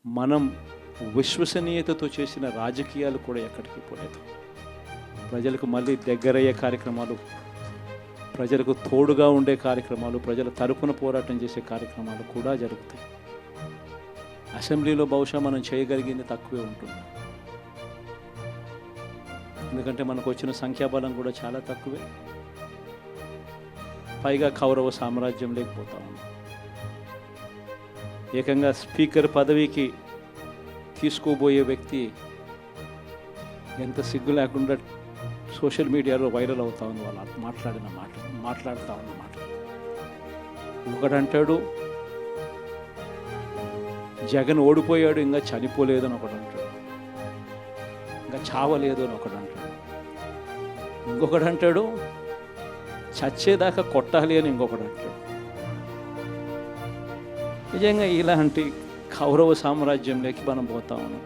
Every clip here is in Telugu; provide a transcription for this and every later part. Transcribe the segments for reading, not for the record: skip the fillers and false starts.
మనం విశ్వసనీయతతో చేసిన రాజకీయాలు కూడా ఎక్కడికి పోలేదు. ప్రజలకు మళ్ళీ దగ్గరయ్యే కార్యక్రమాలు, ప్రజలకు తోడుగా ఉండే కార్యక్రమాలు, ప్రజల తరపున పోరాటం చేసే కార్యక్రమాలు కూడా జరుగుతాయి. అసెంబ్లీలో బహుశా మనం చేయగలిగింది తక్కువే ఉంటుంది. ఎందుకంటే మనకు వచ్చిన సంఖ్యాబలం కూడా చాలా తక్కువే. పైగా కౌరవ సామ్రాజ్యం లేకపోతా ఉన్నాం. ఏకంగా స్పీకర్ పదవికి తీసుకోబోయే వ్యక్తి ఎంత సిగ్గు లేకుండా సోషల్ మీడియాలో వైరల్ అవుతా ఉంది. వాళ్ళు మాట్లాడుతూ ఉన్న మాట. ఒకడంటాడు జగన్ ఓడిపోయాడు, ఇంకా చనిపోలేదు అని ఒకడు అంటాడు, ఇంకా చావలేదు అని ఒకడు అంటాడు, ఇంకొకడు అంటాడు చచ్చేదాకా కొట్టాలి అని ఇంకొకడు అంటాడు. నిజంగా ఇలాంటి కౌరవ సామ్రాజ్యంలోకి మనం పోతా ఉన్నాం.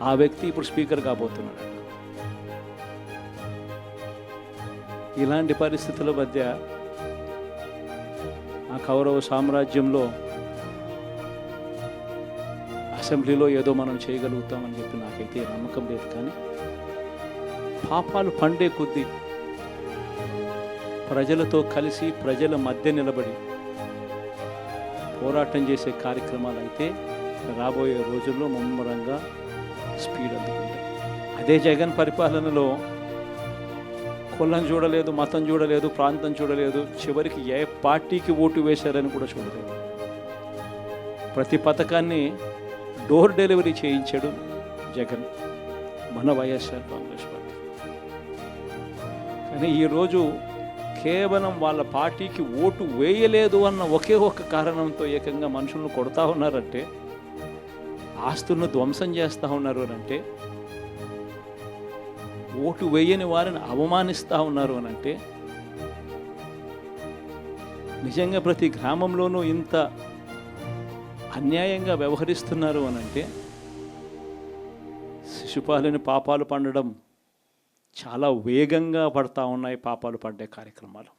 ఆ వ్యక్తి ఇప్పుడు స్పీకర్ కాబోతున్నాడు. ఇలాంటి పరిస్థితుల మధ్య ఆ కౌరవ సామ్రాజ్యంలో అసెంబ్లీలో ఏదో మనం చేయగలుగుతామని చెప్పి నాకైతే నమ్మకం లేదు. కానీ పాపాలు పండే కొద్దీ ప్రజలతో కలిసి ప్రజల మధ్య నిలబడి పోరాటం చేసే కార్యక్రమాలు అయితే రాబోయే రోజుల్లో ముమ్మరంగా స్పీడ్ అందుకుంటాయి. అదే జగన్ పరిపాలనలో కులం చూడలేదు, మతం చూడలేదు, ప్రాంతం చూడలేదు, చివరికి ఏ పార్టీకి ఓటు వేశారని కూడా చూడలేదు. ప్రతి పథకాన్ని డోర్ డెలివరీ చేయించాడు జగన్, మన వైఎస్ఆర్ కాంగ్రెస్ పార్టీ. కానీ ఈరోజు కేవలం వాళ్ళ పార్టీకి ఓటు వేయలేదు అన్న ఒకే ఒక్క కారణంతో ఏకంగా మనుషులను కొడతా ఉన్నారంటే, ఆస్తులను ధ్వంసం చేస్తూ ఉన్నారు అని అంటే, ఓటు వేయని వారిని అవమానిస్తూ ఉన్నారు అని అంటే, నిజంగా ప్రతి గ్రామంలోనూ ఇంత అన్యాయంగా వ్యవహరిస్తున్నారు అని అంటే, శిశుపాలని పాపాలు పండడం చాలా వేగంగా పడతా ఉన్నాయి పాపాలు పడ్డే కార్యక్రమాలు.